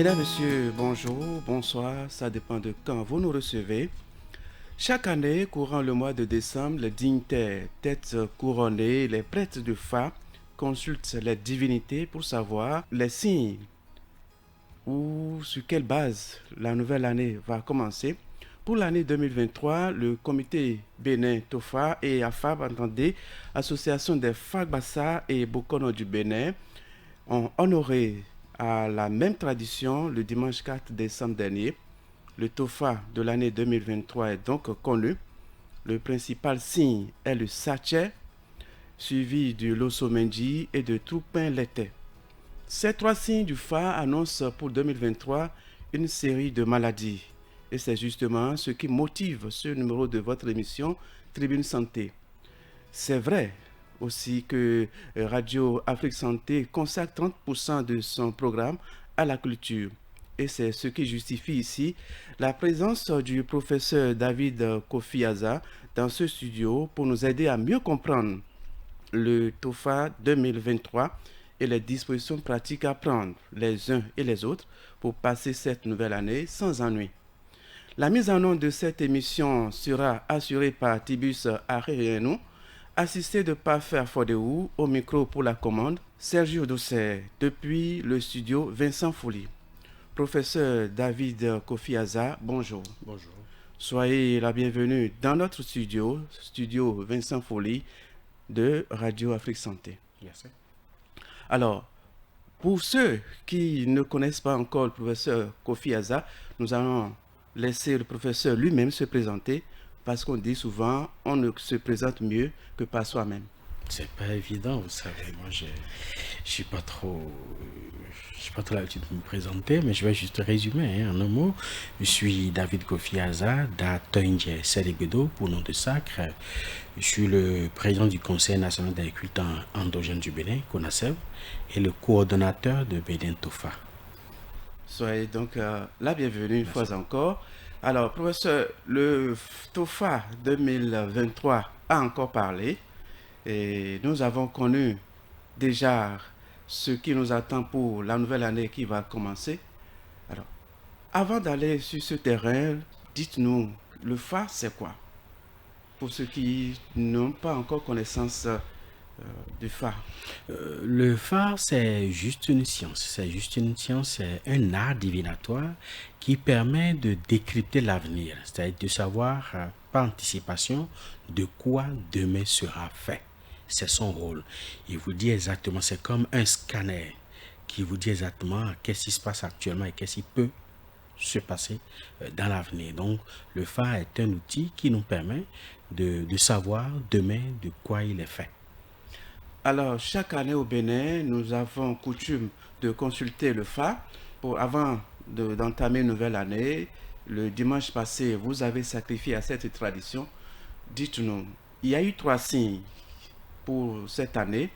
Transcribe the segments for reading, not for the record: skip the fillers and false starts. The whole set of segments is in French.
Mesdames, Messieurs, bonjour, bonsoir, ça dépend de quand vous nous recevez. Chaque année, courant le mois de décembre, les dignitaires, têtes couronnées, les prêtres de Fa consultent les divinités pour savoir les signes ou sur quelle base la nouvelle année va commencer. Pour l'année 2023, le comité Bénin Tofa et AFAB, entendez, Association des Fagbassa et Bokono du Bénin, ont honoré à la même tradition le dimanche 4 décembre dernier. Le Tofa de l'année 2023 est donc connu. Le principal signe est le Satché, suivi du Losomenji et de Troupin Lete. Ces trois signes du Fa annoncent pour 2023 une série de maladies. Et c'est justement ce qui motive ce numéro de votre émission Tribune Santé. C'est vrai aussi que Radio Afrique Santé consacre 30% de son programme à la culture. Et c'est ce qui justifie ici la présence du professeur David Kofiaza dans ce studio pour nous aider à mieux comprendre le TOFA 2023 et les dispositions pratiques à prendre les uns et les autres pour passer cette nouvelle année sans ennui. La mise en onde de cette émission sera assurée par Tibus Arréenou, assisté de Parfait Fodéou, au micro pour la commande, Sergio Doucet, depuis le studio Vincent Fouli. Professeur David Kofiaza, bonjour. Bonjour. Soyez la bienvenue dans notre studio, studio Vincent Fouli de Radio Afrique Santé. Merci. Alors, pour ceux qui ne connaissent pas encore le professeur Kofiaza, nous allons laisser le professeur lui-même se présenter parce qu'on dit souvent on ne se présente mieux que par soi-même. C'est pas évident, vous savez. Moi, je suis pas trop l'habitude de me présenter, mais je vais juste résumer en un mot. Je suis David Kofiaza d'Atoindje Séléguedo, pour nom de sacre. Je suis le président du Conseil national des cultes endogènes du Bénin, CONASEB, et le coordonnateur de Bénin Tofa. Soyez donc la bienvenue une fois encore. Alors, professeur, le TOFA 2023 a encore parlé et nous avons connu déjà ce qui nous attend pour la nouvelle année qui va commencer. Alors, avant d'aller sur ce terrain, dites-nous, le FA, c'est quoi? Pour ceux qui n'ont pas encore connaissance du FA. Le phare, c'est juste une science. C'est un art divinatoire qui permet de décrypter l'avenir, c'est-à-dire de savoir par anticipation de quoi demain sera fait. C'est son rôle. Il vous dit exactement, c'est comme un scanner qui vous dit exactement qu'est-ce qui se passe actuellement et qu'est-ce qui peut se passer dans l'avenir. Donc, le phare est un outil qui nous permet de savoir demain de quoi il est fait. Alors, chaque année au Bénin, nous avons coutume de consulter le FA avant d'entamer une nouvelle année. Le dimanche passé, vous avez sacrifié à cette tradition. Dites-nous, il y a eu trois signes pour cette année.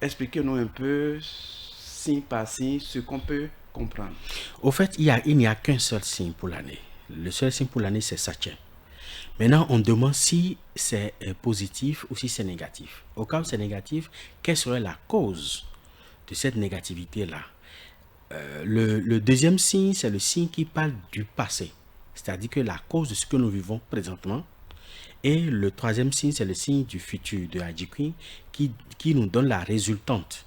Expliquez-nous un peu, signe par signe, ce qu'on peut comprendre. Au fait, il n'y a qu'un seul signe pour l'année. Le seul signe pour l'année, c'est Satché. Maintenant, on demande si c'est positif ou si c'est négatif. Au cas où c'est négatif, quelle serait la cause de cette négativité-là? Le deuxième signe, c'est le signe qui parle du passé, c'est-à-dire que la cause de ce que nous vivons présentement. Et le troisième signe, c'est le signe du futur, de Hadjikwi, qui nous donne la résultante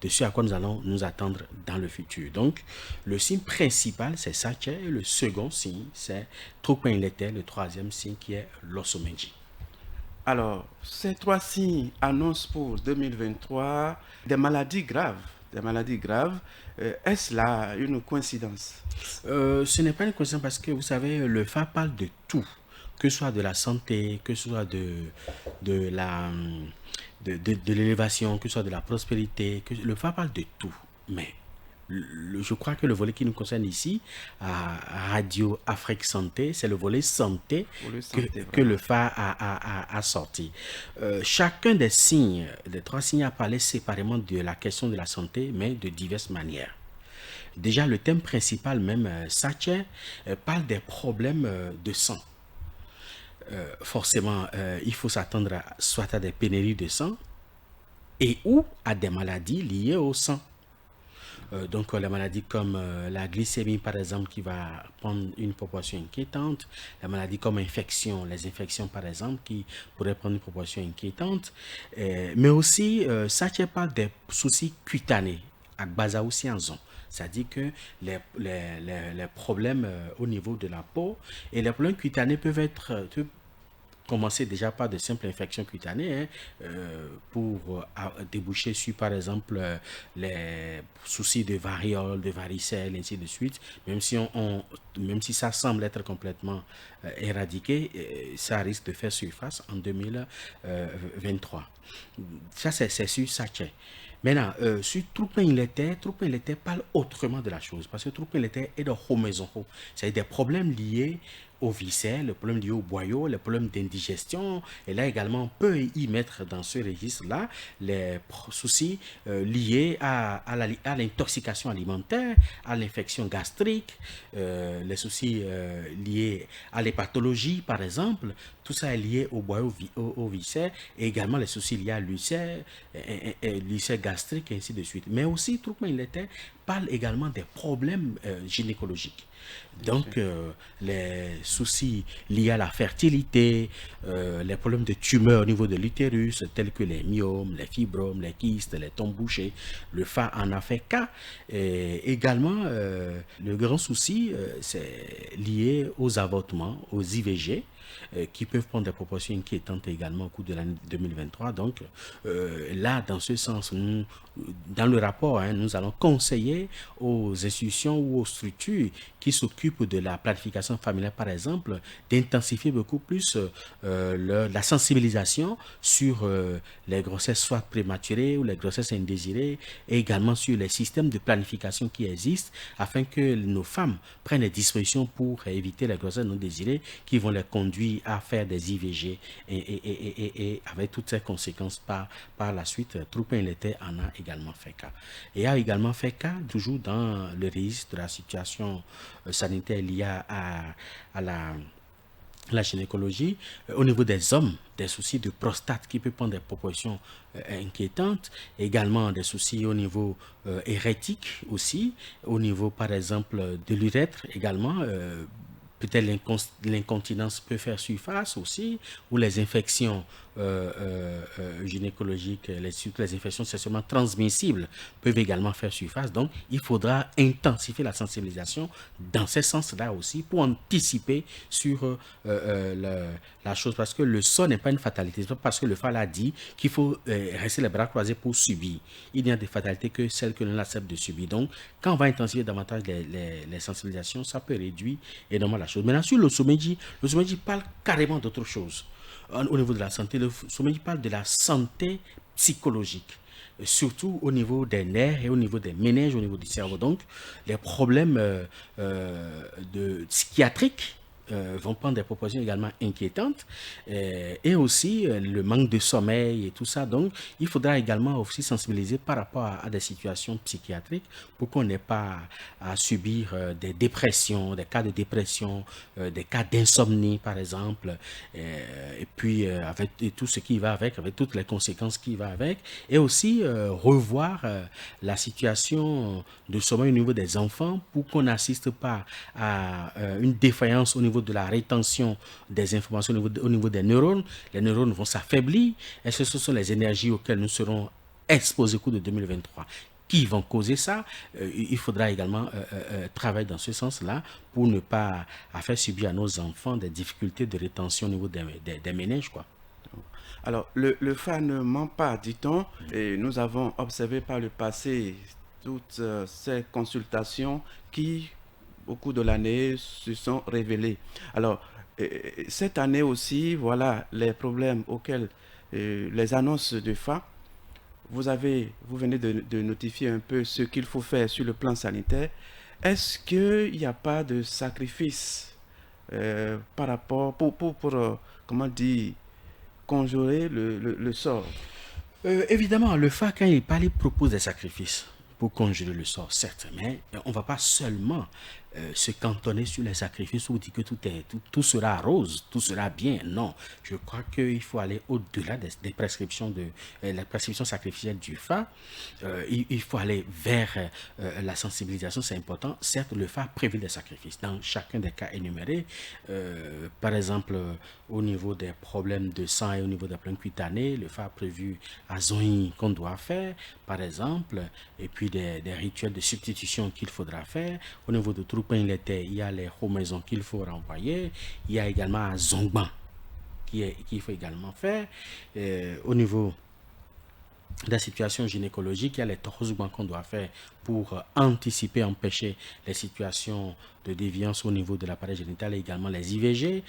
de ce à quoi nous allons nous attendre dans le futur. Donc, le signe principal, c'est Satché, et le second signe, c'est Troupin Lete, le troisième signe qui est Losomenji. Alors, ces trois signes annoncent pour 2023 des maladies graves. Est-ce là une coïncidence? Ce n'est pas une coïncidence parce que, vous savez, le FA parle de tout, que ce soit de la santé, que ce soit de l'élévation, que ce soit de la prospérité, le FA parle de tout. Mais je crois que le volet qui nous concerne ici, à Radio Afrique Santé, c'est le volet santé, que le FA a sorti. Chacun des signes, des trois signes, a parlé séparément de la question de la santé, mais de diverses manières. Déjà, le thème principal, même Satché, parle des problèmes de sang. Forcément, il faut s'attendre soit à des pénuries de sang et ou à des maladies liées au sang. Donc les maladies comme la glycémie par exemple qui va prendre une proportion inquiétante, la maladie comme les infections par exemple qui pourraient prendre une proportion inquiétante, mais aussi Satché parle des soucis cutanés à base aussi en zone. C'est-à-dire que les problèmes au niveau de la peau et les problèmes cutanés peuvent être commencer déjà par de simples infections cutanées hein, pour déboucher sur par exemple les soucis de variole, de varicelle, ainsi de suite. Même si ça semble être complètement éradiqué, ça risque de faire surface en 2023. Ça, c'est sur Satché. Maintenant, sur Troupen il était parle autrement de la chose. Parce que Troupen il était est de homaison. C'est-à-dire des problèmes liés aux viscères, le problème lié au boyau, le problème d'indigestion. Et là également, on peut y mettre dans ce registre-là les soucis liés à l'intoxication alimentaire, à l'infection gastrique, les soucis liés à les pathologies, par exemple. Tout ça est lié au boyau, au viscère, et également les soucis liés à l'ulcère, l'ulcère gastrique, et ainsi de suite. Mais aussi, Troupman, il était parle également des problèmes gynécologiques. Donc, les soucis liés à la fertilité, les problèmes de tumeurs au niveau de l'utérus, tels que les myomes, les fibromes, les kystes, les tombes bouchées, le FA en a fait cas. Et également, le grand souci, c'est lié aux avortements, aux IVG, qui peuvent prendre des proportions inquiétantes également au cours de l'année 2023. Donc, là, dans ce sens, dans le rapport, hein, nous allons conseiller aux institutions ou aux structures qui s'occupent de la planification familiale, par exemple, d'intensifier beaucoup plus la sensibilisation sur les grossesses soit prématurées ou les grossesses indésirées, et également sur les systèmes de planification qui existent, afin que nos femmes prennent des dispositions pour éviter les grossesses non désirées qui vont les conduire à faire des IVG et avec toutes ces conséquences par la suite. Troupin l'été en a également fait cas. Et a également fait cas, toujours dans le registre de la situation sanitaire liée à la gynécologie, au niveau des hommes, des soucis de prostate qui peuvent prendre des proportions inquiétantes, également des soucis au niveau hérétique aussi, au niveau par exemple de l'urètre également, peut-être l'incontinence peut faire surface aussi, ou les infections gynécologiques, surtout les infections sexuellement transmissibles peuvent également faire surface. Donc, il faudra intensifier la sensibilisation dans ce sens-là aussi pour anticiper sur la chose. Parce que le sort n'est pas une fatalité. C'est pas parce que le FAL a dit qu'il faut rester les bras croisés pour subir. Il n'y a des fatalités que celles que l'on accepte de subir. Donc, quand on va intensifier davantage les sensibilisations, ça peut réduire énormément la chose. Maintenant, sur le Someji parle carrément d'autre chose. Au niveau de la santé, le Someji parle de la santé psychologique, surtout au niveau des nerfs et au niveau des méninges, au niveau du cerveau. Donc, les problèmes psychiatriques vont prendre des proportions également inquiétantes, et aussi le manque de sommeil et tout ça. Donc, il faudra également aussi sensibiliser par rapport à des situations psychiatriques pour qu'on n'ait pas à subir des dépressions, des cas de dépression, des cas d'insomnie par exemple, et puis avec tout ce qui va avec toutes les conséquences qui vont avec, et aussi revoir la situation de sommeil au niveau des enfants pour qu'on n'assiste pas à une défaillance au niveau de la rétention des informations au niveau des neurones. Les neurones vont s'affaiblir, et ce sont les énergies auxquelles nous serons exposés au cours de 2023 qui vont causer ça. Il faudra également travailler dans ce sens-là pour ne pas faire subir à nos enfants des difficultés de rétention au niveau des méninges, quoi. Alors, le FA ne ment pas, dit-on, et nous avons observé par le passé toutes ces consultations qui, au cours de l'année, se sont révélées. Alors, cette année aussi, voilà les problèmes auxquels les annonces de FA, vous venez de notifier un peu ce qu'il faut faire sur le plan sanitaire. Est-ce qu'il n'y a pas de sacrifice par rapport, comment dire, conjurer le sort? Évidemment, le FA, quand il parle, il propose des sacrifices pour conjurer le sort, certes, mais on ne va pas seulement se cantonner sur les sacrifices ou dire que tout sera rose, tout sera bien. Non, je crois qu'il faut aller au-delà des prescriptions de la prescription sacrificielle du FA. Il faut aller vers la sensibilisation, c'est important. Certes, le FA prévu des sacrifices dans chacun des cas énumérés. Par exemple, au niveau des problèmes de sang et au niveau des problèmes cutanés, le FA prévu à Zoï qu'on doit faire, par exemple, et puis des rituels de substitution qu'il faudra faire. Au niveau de Troupin, il y a les maisons qu'il faut renvoyer. Il y a également à Zongban qu'il faut également faire. Au niveau de la situation gynécologique, il y a les torosouban qu'on doit faire pour anticiper, empêcher les situations de déviance au niveau de l'appareil génital et également les IVG.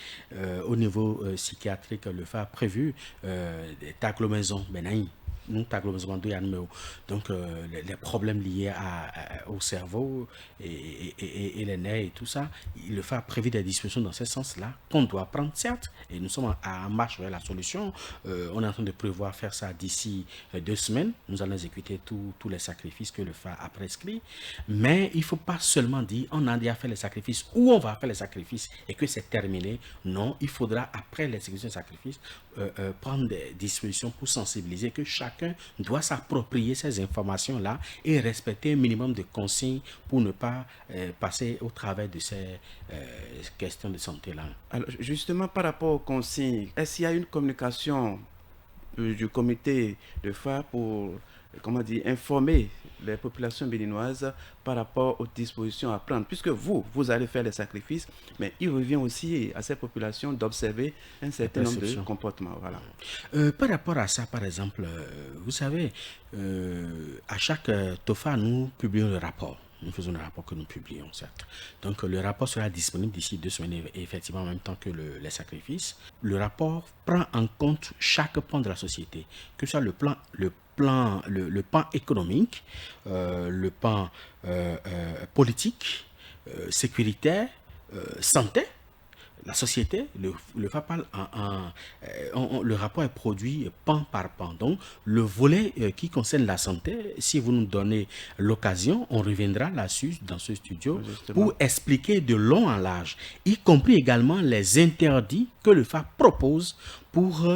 Au niveau psychiatrique, le FA prévu des taglomaisons, benaï. Donc les problèmes liés au cerveau et les nerfs et tout ça, le FA prévu des dispositions dans ce sens-là qu'on doit prendre, certes, et nous sommes en marche vers la solution. On est en train de prévoir faire ça d'ici 2 semaines. Nous allons exécuter tous les sacrifices que le FA a prescrits, mais il ne faut pas seulement dire on a déjà fait les sacrifices ou on va faire les sacrifices et que c'est terminé. Non, il faudra après l'exécution des sacrifices prendre des dispositions pour sensibiliser que chacun doit s'approprier ces informations-là et respecter un minimum de consignes pour ne pas passer au travers de ces questions de santé-là. Alors, justement, par rapport aux consignes, est-ce qu'il y a une communication du comité de FA pour, comment dire, informer les populations béninoises par rapport aux dispositions à prendre, puisque vous allez faire les sacrifices, mais il revient aussi à ces populations d'observer un certain nombre de comportements. Voilà. Par rapport à ça, par exemple, vous savez, à chaque TOFA, nous publions le rapport. Nous faisons le rapport que nous publions, certes. Donc, le rapport sera disponible d'ici 2 semaines, effectivement, en même temps que les sacrifices. Le rapport prend en compte chaque pan de la société, que ce soit le pan économique, le pan politique, sécuritaire, santé. La société, le FAPAL, le rapport est produit pan par pan. Donc, le volet qui concerne la santé, si vous nous donnez l'occasion, on reviendra là-dessus dans ce studio pour expliquer de long en large, y compris également les interdits que le FA propose pour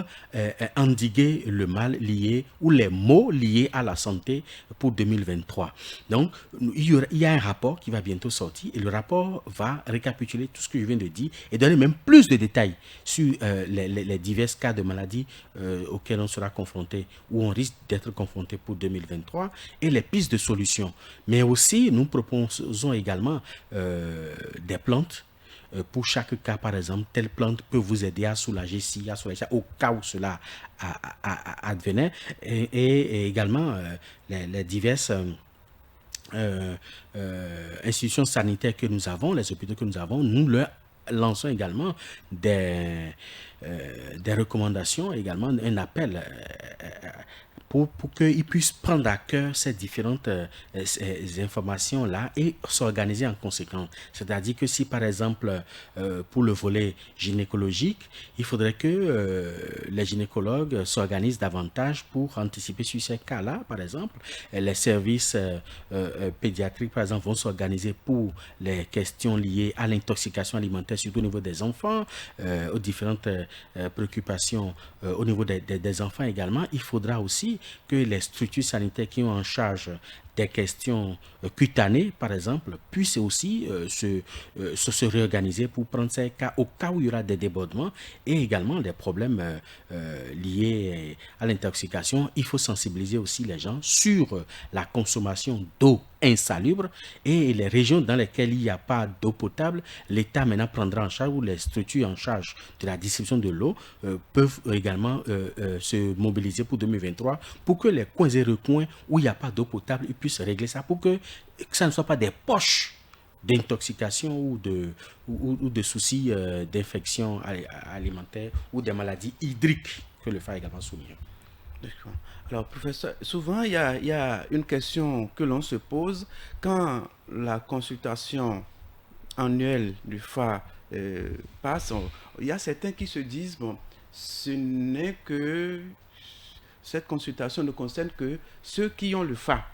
endiguer le mal lié ou les maux liés à la santé pour 2023. Donc, il y a un rapport qui va bientôt sortir et le rapport va récapituler tout ce que je viens de dire et donner même plus de détails sur les divers cas de maladies auxquels on sera confronté ou on risque d'être confronté pour 2023 et les pistes de solutions. Mais aussi, nous proposons également des plantes. Pour chaque cas, par exemple, telle plante peut vous aider à soulager ci, à soulager ça, au cas où cela advenait. Et également, les diverses institutions sanitaires que nous avons, les hôpitaux que nous avons, nous leur lançons également des recommandations, également un appel pour qu'ils puissent prendre à cœur ces différentes ces informations-là et s'organiser en conséquence. C'est-à-dire que si, par exemple, pour le volet gynécologique, il faudrait que les gynécologues s'organisent davantage pour anticiper sur ces cas-là, par exemple. Les services pédiatriques, par exemple, vont s'organiser pour les questions liées à l'intoxication alimentaire, surtout au niveau des enfants, aux différentes préoccupations au niveau des enfants également. Il faudra aussi que les structures sanitaires qui ont en charge des questions cutanées, par exemple, puissent aussi se réorganiser pour prendre ces cas au cas où il y aura des débordements et également des problèmes liés à l'intoxication. Il faut sensibiliser aussi les gens sur la consommation d'eau insalubre et les régions dans lesquelles il n'y a pas d'eau potable, l'État maintenant prendra en charge ou les structures en charge de la distribution de l'eau peuvent également se mobiliser pour 2023 pour que les coins et recoins où il n'y a pas d'eau potable puissent régler ça pour que ça ne soit pas des poches d'intoxication ou de soucis d'infection alimentaire ou des maladies hydriques que le FA également souligné. D'accord. Alors, professeur, souvent il y a une question que l'on se pose quand la consultation annuelle du FA passe. Il y a certains qui se disent, bon, ce n'est que cette consultation ne concerne que ceux qui ont le FA.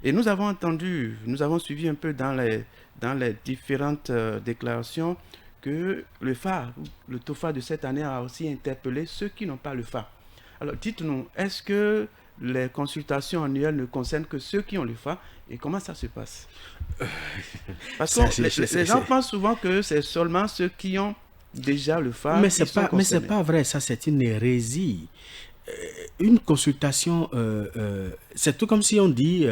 Et nous avons entendu, nous avons suivi un peu dans les différentes déclarations que le phare, le TOFA de cette année a aussi interpellé ceux qui n'ont pas le phare. Alors dites-nous, est-ce que les consultations annuelles ne concernent que ceux qui ont le phare et comment ça se passe? Parce que les gens pensent souvent que c'est seulement ceux qui ont déjà le phare qui sont concernés. Mais c'est pas vrai, ça c'est une hérésie. Une consultation, c'est tout comme si on dit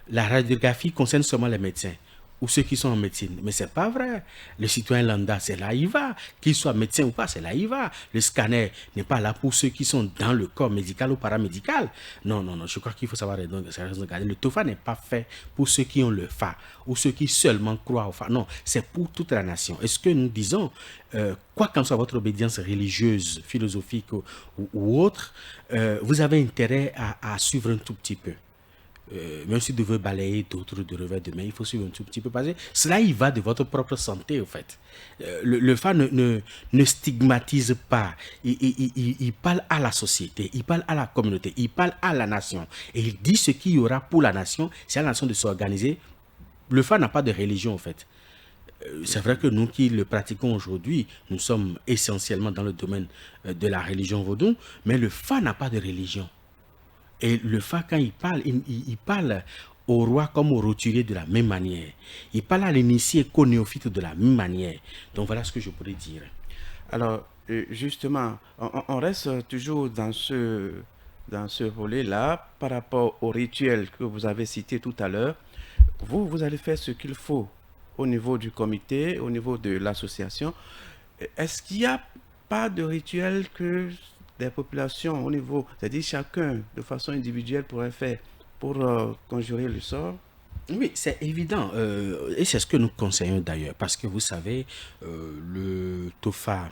la radiographie concerne seulement les médecins ou ceux qui sont en médecine. Mais c'est pas vrai. Le citoyen lambda, c'est là il va. Qu'il soit médecin ou pas, c'est là il va. Le scanner n'est pas là pour ceux qui sont dans le corps médical ou paramédical. Non, non, non. Je crois qu'il faut savoir regarder. Le TOFA n'est pas fait pour ceux qui ont le FA ou ceux qui seulement croient au FA. Non, c'est pour toute la nation. Est-ce que nous disons, quoi qu'en soit votre obédience religieuse, philosophique ou autre, vous avez intérêt à suivre un tout petit peu. Même si vous devez balayer d'autres de revers de main, il faut suivre un tout petit peu parce que cela y va de votre propre santé au fait. Le FA ne stigmatise pas, il parle à la société, il parle à la communauté, il parle à la nation et il dit ce qu'il y aura pour la nation, c'est à la nation de s'organiser. Le FA n'a pas de religion en fait. C'est vrai que nous qui le pratiquons aujourd'hui, nous sommes essentiellement dans le domaine de la religion vaudou, mais le FA n'a pas de religion. Et le FA, quand il parle au roi comme au roturier de la même manière. Il parle à l'initié qu'au néophyte de la même manière. Donc voilà ce que je pourrais dire. Alors, justement, on reste toujours dans ce volet-là par rapport au rituel que vous avez cité tout à l'heure. Vous allez faire ce qu'il faut au niveau du comité, au niveau de l'association. Est-ce qu'il n'y a pas de rituel que des populations au niveau, c'est-à-dire chacun de façon individuelle pourrait faire pour conjurer le sort? Oui, c'est évident. Et c'est ce que nous conseillons d'ailleurs. Parce que vous savez, le TOFA,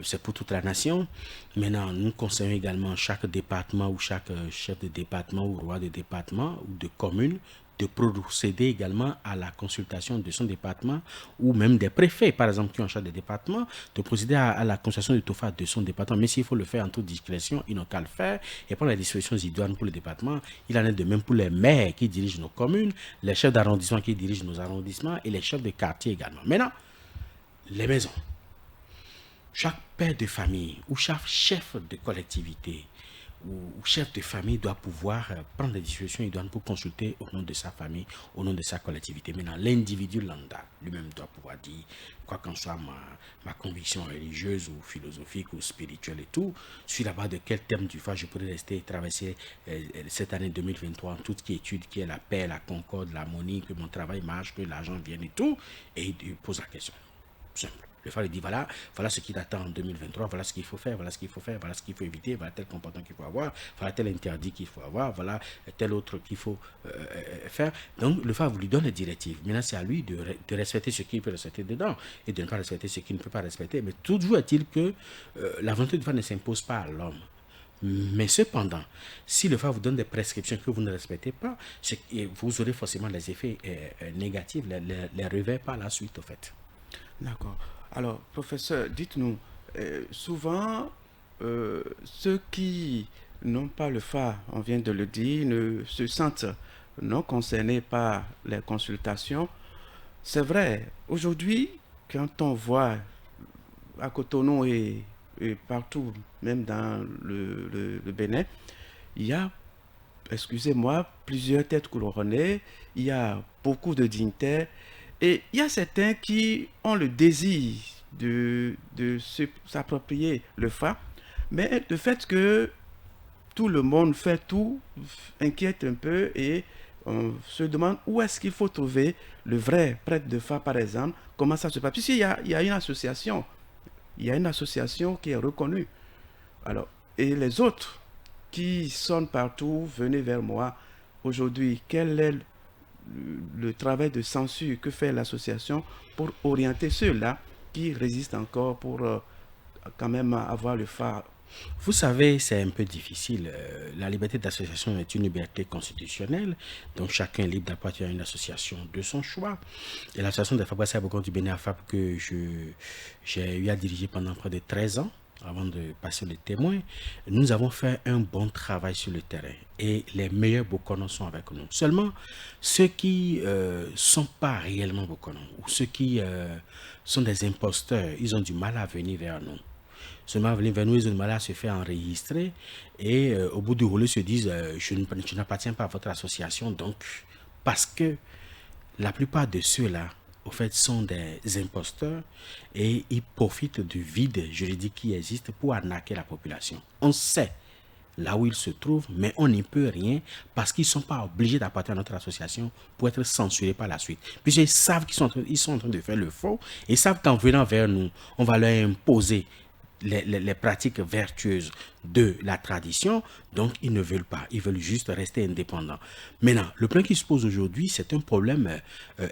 c'est pour toute la nation. Maintenant, nous conseillons également chaque département ou chaque chef de département ou roi de département ou de commune de procéder également à la consultation de son département ou même des préfets, par exemple, qui ont en charge des départements, de procéder à la consultation du TOFA de son département. Mais s'il faut le faire en toute discrétion, ils n'ont qu'à le faire et prendre les dispositions idoines pour le département. Il en est de même pour les maires qui dirigent nos communes, les chefs d'arrondissement qui dirigent nos arrondissements et les chefs de quartier également. Maintenant, les maisons. Chaque père de famille ou chaque chef de collectivité ou chef de famille doit pouvoir prendre des dispositions idoines pour consulter au nom de sa famille, au nom de sa collectivité. Maintenant, l'individu lambda lui-même doit pouvoir dire, quoi qu'en soit ma conviction religieuse ou philosophique ou spirituelle et tout, sur la base de quel thème du fait je pourrais rester et traverser cette année 2023 en toute quiétude qui est la paix, la concorde, l'harmonie, que mon travail marche, que l'argent vienne et tout, et il pose la question. Simple. Le phare dit voilà ce qui t'attend en 2023, voilà ce qu'il faut faire, voilà ce qu'il faut faire, voilà ce qu'il faut éviter, voilà tel comportement qu'il faut avoir, voilà tel interdit qu'il faut avoir, voilà tel autre qu'il faut faire. Donc le phare vous lui donne les directives. Maintenant c'est à lui de respecter ce qu'il peut respecter dedans et de ne pas respecter ce qu'il ne peut pas respecter. Mais toujours est-il que la volonté du phare ne s'impose pas à l'homme. Mais cependant, si le phare vous donne des prescriptions que vous ne respectez pas, vous aurez forcément les effets négatifs, les revers par la suite au fait. D'accord. Alors, professeur, dites-nous, souvent, ceux qui n'ont pas le phare, on vient de le dire, ne se sentent non concernés par les consultations. C'est vrai, aujourd'hui, quand on voit à Cotonou et partout, même dans le Bénin, il y a, excusez-moi, plusieurs têtes couronnées, il y a beaucoup de dignitaires. Et il y a certains qui ont le désir de s'approprier le phare, mais le fait que tout le monde fait tout inquiète un peu et on se demande où est-ce qu'il faut trouver le vrai prêtre de phare, par exemple, comment ça se passe. Puisqu'il y a une association, il y a une association qui est reconnue. Alors, et les autres qui sonnent partout, venez vers moi. Aujourd'hui, quel est le travail de censure que fait l'association pour orienter ceux-là qui résistent encore pour quand même avoir le phare? Vous savez, c'est un peu difficile. La liberté d'association est une liberté constitutionnelle, donc chacun est libre d'appartenir à une association de son choix. Et l'association des Fabrices du Bénin AFAP que j'ai eu à diriger pendant près de 13 ans, avant de passer le témoin, nous avons fait un bon travail sur le terrain et les meilleurs Bokonos sont avec nous. Seulement, ceux qui sont pas réellement Bokonos ou ceux qui sont des imposteurs, ils ont du mal à venir vers nous. Seulement venir vers nous, ils ont du mal à se faire enregistrer et au bout du rouleau, ils se disent je n'appartiens pas à votre association, donc parce que la plupart de ceux-là, au fait, sont des imposteurs et ils profitent du vide juridique qui existe pour arnaquer la population. On sait là où ils se trouvent, mais on n'y peut rien parce qu'ils ne sont pas obligés d'appartenir à notre association pour être censurés par la suite. Puisqu'ils savent qu'ils sont en train de faire le faux et ils savent qu'en venant vers nous, on va leur imposer les pratiques vertueuses de la tradition, donc ils ne veulent pas, ils veulent juste rester indépendants. Maintenant, le problème qui se pose aujourd'hui, c'est un problème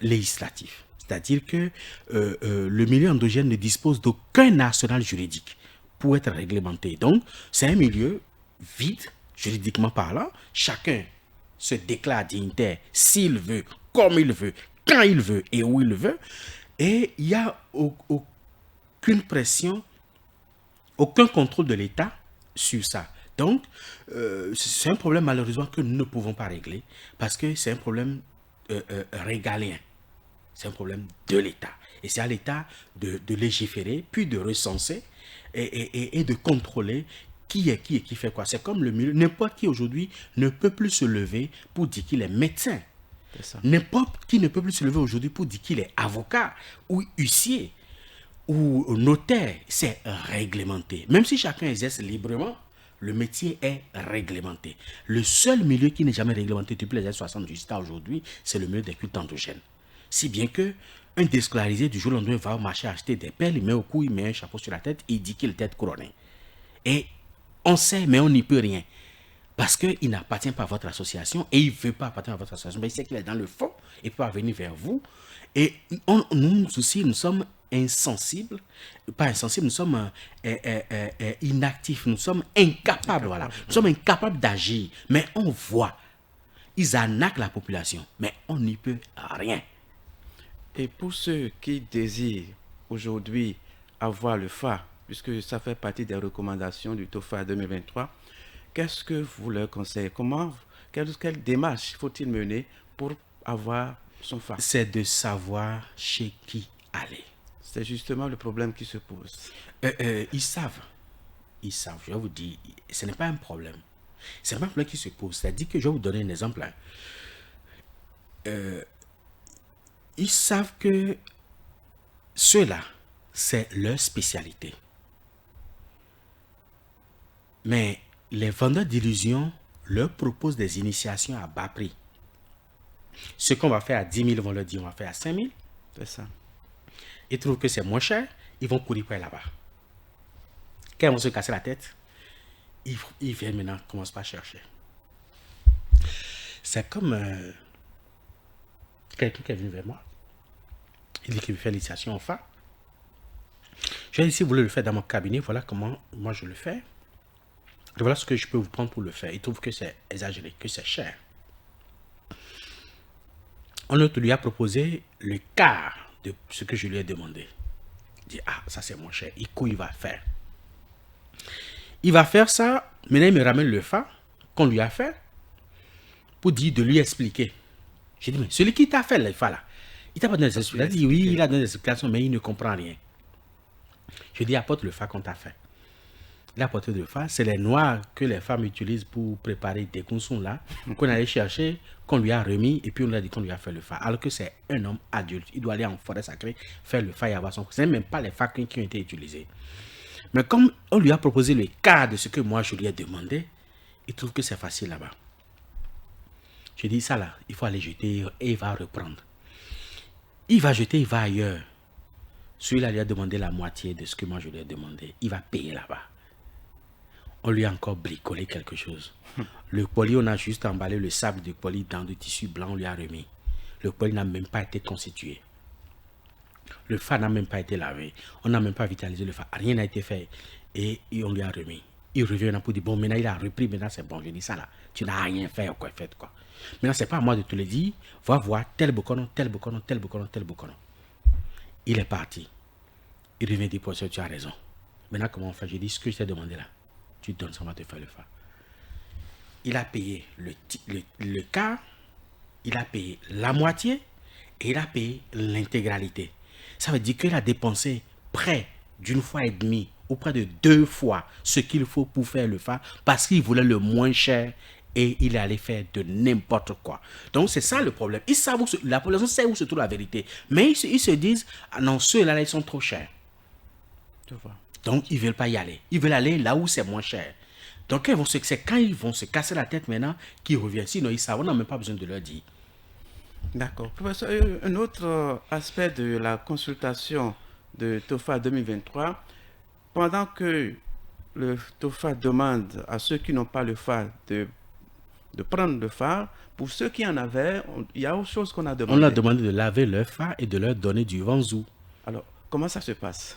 législatif. C'est-à-dire que le milieu endogène ne dispose d'aucun arsenal juridique pour être réglementé. Donc, c'est un milieu vide, juridiquement parlant. Chacun se déclare dignitaire s'il veut, comme il veut, quand il veut et où il veut. Et il n'y a aucune pression, aucun contrôle de l'État sur ça. Donc, c'est un problème malheureusement que nous ne pouvons pas régler parce que c'est un problème régalien. C'est un problème de l'État. Et c'est à l'État de légiférer, puis de recenser et de contrôler qui fait quoi. C'est comme le milieu. N'importe qui aujourd'hui ne peut plus se lever pour dire qu'il est médecin. N'importe qui ne peut plus se lever aujourd'hui pour dire qu'il est avocat ou huissier ou notaire. C'est réglementé. Même si chacun exerce librement, le métier est réglementé. Le seul milieu qui n'est jamais réglementé depuis les années 60 jusqu'à aujourd'hui, c'est le milieu des cultes endogènes. Si bien que un déscolarisé du jour au lendemain va au marché acheter des perles, il met au cou, il met un chapeau sur la tête, il dit qu'il est tête couronnée. Et on sait, mais on n'y peut rien. Parce qu'il n'appartient pas à votre association et il ne veut pas appartenir à votre association. Mais il sait qu'il est dans le fond et peut venir vers vous. Et nous aussi, nous sommes insensibles, pas insensibles, nous sommes inactifs, nous sommes incapables, voilà. Nous sommes incapables d'agir, mais on voit. Ils arnaquent la population, mais on n'y peut rien. Et pour ceux qui désirent aujourd'hui avoir le phare, puisque ça fait partie des recommandations du TOFA 2023, qu'est-ce que vous leur conseillez? Quelle démarche faut-il mener pour avoir son phare? C'est de savoir chez qui aller. C'est justement le problème qui se pose. Ils savent, je vais vous dire, ce n'est pas un problème. C'est pas un problème qui se pose. C'est-à-dire que je vais vous donner un exemple. Ils savent que ceux-là, c'est leur spécialité. Mais les vendeurs d'illusions leur proposent des initiations à bas prix. Ce qu'on va faire à 10 000, ils vont leur dire on va faire à 5 000. C'est ça. Ils trouvent que c'est moins cher, ils vont courir pour aller là-bas. Quand ils vont se casser la tête, ils viennent maintenant, commencent pas à chercher. C'est comme quelqu'un qui est venu vers moi. Il dit qu'il veut faire l'initiation au phare. Je lui ai dit, si vous voulez le faire dans mon cabinet, voilà comment moi je le fais. Et voilà ce que je peux vous prendre pour le faire. Il trouve que c'est exagéré, que c'est cher. On lui a proposé le quart de ce que je lui ai demandé. Il dit, ah, ça c'est moins cher. Il va faire. Il va faire ça. Maintenant, il me ramène le phare qu'on lui a fait pour dire de lui expliquer. J'ai dit, mais celui qui t'a fait le phare là, il t'a pas donné des explications. Il a dit, oui, il a donné des explications, mais il ne comprend rien. Je dis, apporte le phare qu'on t'a fait. La portée de phare, c'est les noix que les femmes utilisent pour préparer des consons là, qu'on allait chercher, qu'on lui a remis, et puis on lui a dit qu'on lui a fait le phare. Alors que c'est un homme adulte. Il doit aller en forêt sacrée, faire le phare et avoir son... Ce n'est même pas les phares qui ont été utilisés. Mais comme on lui a proposé le quart de ce que moi je lui ai demandé, il trouve que c'est facile là-bas. Je dis ça là, il faut aller jeter et il va reprendre. Il va jeter, il va ailleurs. Celui-là lui a demandé la moitié de ce que moi je lui ai demandé. Il va payer là-bas. On lui a encore bricolé quelque chose. Le poly, on a juste emballé le sable du poly dans du tissu blanc, on lui a remis. Le poly n'a même pas été constitué. Le phare n'a même pas été lavé. On n'a même pas vitalisé le phare. Rien n'a été fait. Et on lui a remis. Il revient pour dire, bon, maintenant il a repris, maintenant c'est bon. Je dis ça là, tu n'as rien fait, quoi, fait quoi. Maintenant, c'est pas à moi de te le dire. Va voir tel bokono, tel bokono, tel bokono, tel bokono. Il est parti. Il revient dire, professeur, tu as raison. Maintenant, comment on fait? Je dis ce que je t'ai demandé là. Tu donnes ça, on va te faire le fa. Il a payé le quart, il a payé la moitié et il a payé l'intégralité. Ça veut dire qu'il a dépensé près d'une fois et demie ou près de 2 fois ce qu'il faut pour faire le fa parce qu'il voulait le moins cher et il allait faire de n'importe quoi. Donc c'est ça le problème. Ils savent la population sait où se trouve la vérité, mais ils se disent ah non, ceux-là ils sont trop chers. Je vois. Donc ils ne veulent pas y aller. Ils veulent aller là où c'est moins cher. Donc c'est quand ils vont se casser la tête maintenant qu'ils reviennent. Sinon ils savent, on n'a même pas besoin de leur dire. D'accord. Professeur, un autre aspect de la consultation de TOFA 2023, pendant que le TOFA demande à ceux qui n'ont pas le FA de prendre le fa, pour ceux qui en avaient, il y a autre chose qu'on a demandé. On leur a demandé de laver leur fa et de leur donner du vanzou. Alors, comment ça se passe?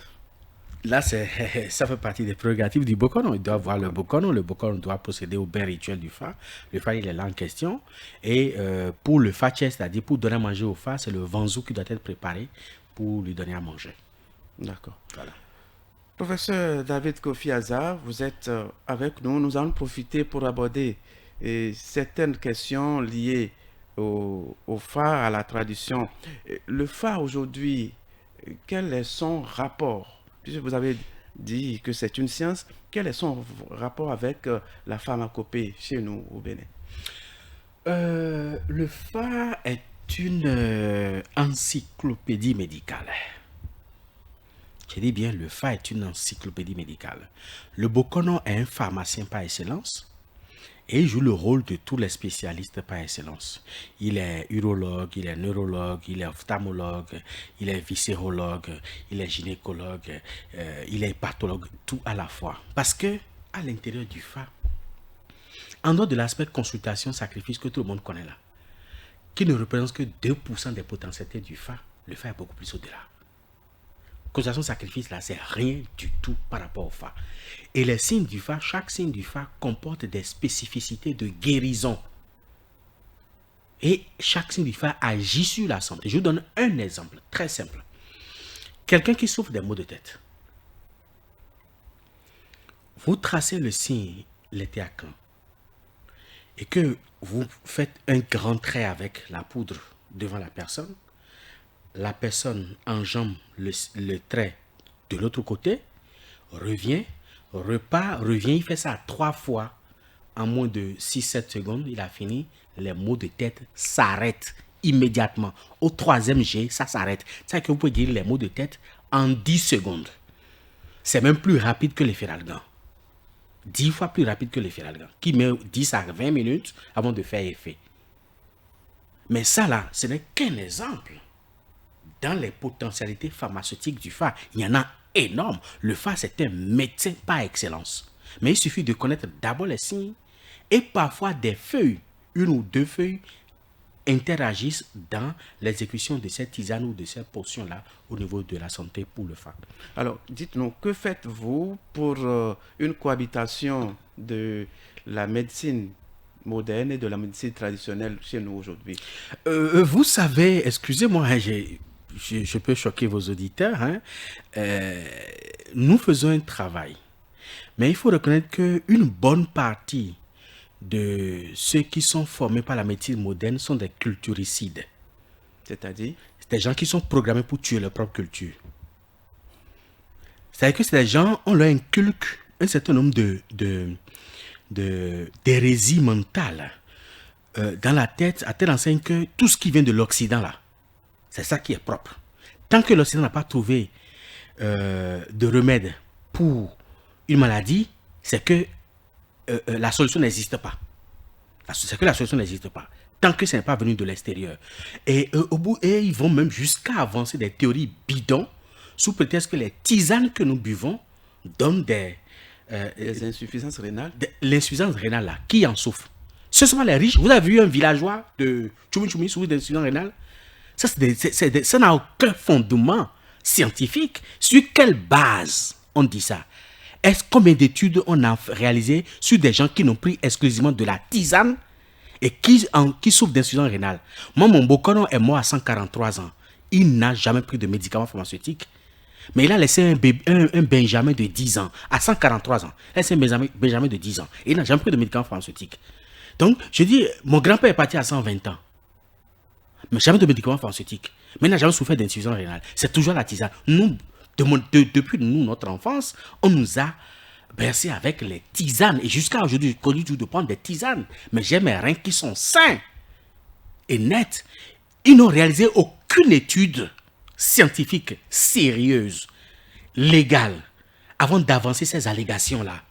Là, ça fait partie des prérogatives du Bokono. Il doit voir le Bokono. Le Bokono doit procéder au bain rituel du fa. Le fa, il est là en question. Et pour le fa, c'est-à-dire pour donner à manger au fa, c'est le vanzou qui doit être préparé pour lui donner à manger. D'accord. Voilà. Professeur David Kofi Azar, vous êtes avec nous. Nous allons profiter pour aborder certaines questions liées au fa, à la tradition. Le fa aujourd'hui, quel est son rapport? Puisque vous avez dit que c'est une science, quel est son rapport avec la pharmacopée chez nous au Bénin? Le fa est une encyclopédie médicale. Je dis bien, le fa est une encyclopédie médicale. Le Bokono est un pharmacien par excellence et il joue le rôle de tous les spécialistes par excellence. Il est urologue, il est neurologue, il est ophtalmologue, il est viscérologue, il est gynécologue, il est pathologue, tout à la fois. Parce que à l'intérieur du fa, en dehors de l'aspect consultation, sacrifice que tout le monde connaît là, qui ne représente que 2% des potentialités du fa, le fa est beaucoup plus au-delà. Consultation sacrifice là, c'est rien du tout par rapport au fa. Et les signes du fa, chaque signe du fa comporte des spécificités de guérison. Et chaque signe du fa agit sur la santé. Je vous donne un exemple très simple. Quelqu'un qui souffre des maux de tête. Vous tracez le signe l'éthéacan et que vous faites un grand trait avec la poudre devant la personne enjambe le trait de l'autre côté, revient, repart, revient, il fait ça 3 fois en moins de 6-7 secondes, il a fini, les maux de tête s'arrêtent immédiatement. Au 3e jet, ça s'arrête. C'est-à-dire que vous pouvez guérir les maux de tête en 10 secondes. C'est même plus rapide que les feralgan. 10 fois plus rapide que les feralgan, qui met 10 à 20 minutes avant de faire effet. Mais ça là, ce n'est qu'un exemple. Dans les potentialités pharmaceutiques du fa, il y en a énorme. Le fa, c'est un médecin par excellence. Mais il suffit de connaître d'abord les signes et parfois des feuilles, 1 ou 2 feuilles, interagissent dans l'exécution de cette tisane ou de cette potion-là au niveau de la santé pour le fa. Alors, dites-nous, que faites-vous pour une cohabitation de la médecine moderne et de la médecine traditionnelle chez nous aujourd'hui? Vous savez, excusez-moi, je peux choquer vos auditeurs, nous faisons un travail. Mais il faut reconnaître qu'une bonne partie de ceux qui sont formés par la médecine moderne sont des culturicides. C'est-à-dire? C'est des gens qui sont programmés pour tuer leur propre culture. C'est-à-dire que ces gens, on leur inculque un certain nombre d'hérésies mentales dans la tête, à telle enseigne que tout ce qui vient de l'Occident là, c'est ça qui est propre. Tant que l'Occident n'a pas trouvé de remède pour une maladie, c'est que la solution n'existe pas. C'est que la solution n'existe pas. Tant que ce n'est pas venu de l'extérieur. Et au bout, ils vont même jusqu'à avancer des théories bidons sous prétexte que les tisanes que nous buvons donnent des insuffisances rénales. L'insuffisance rénale là, qui en souffre? Ce sont les riches. Vous avez vu un villageois de Tchoumi souffrir d'insuffisance rénale? Ça n'a aucun fondement scientifique. Sur quelle base on dit ça? Est-ce combien d'études on a réalisées sur des gens qui n'ont pris exclusivement de la tisane et qui souffrent d'insuffisance rénale? Moi, mon Bokono est mort à 143 ans. Il n'a jamais pris de médicaments pharmaceutiques. Mais il a laissé un Benjamin de 10 ans, à 143 ans. Il a laissé un Benjamin de 10 ans. Et il n'a jamais pris de médicaments pharmaceutiques. Donc, je dis, mon grand-père est parti à 120 ans. Mais jamais de médicaments pharmaceutiques. Mais il n'a jamais souffert d'insuffisance rénale. C'est toujours la tisane. Nous, depuis notre enfance, on nous a bercé avec les tisanes. Et jusqu'à aujourd'hui, je continue de prendre des tisanes. Mais j'ai mes reins qui sont sains et nets. Ils n'ont réalisé aucune étude scientifique, sérieuse, légale, avant d'avancer ces allégations-là.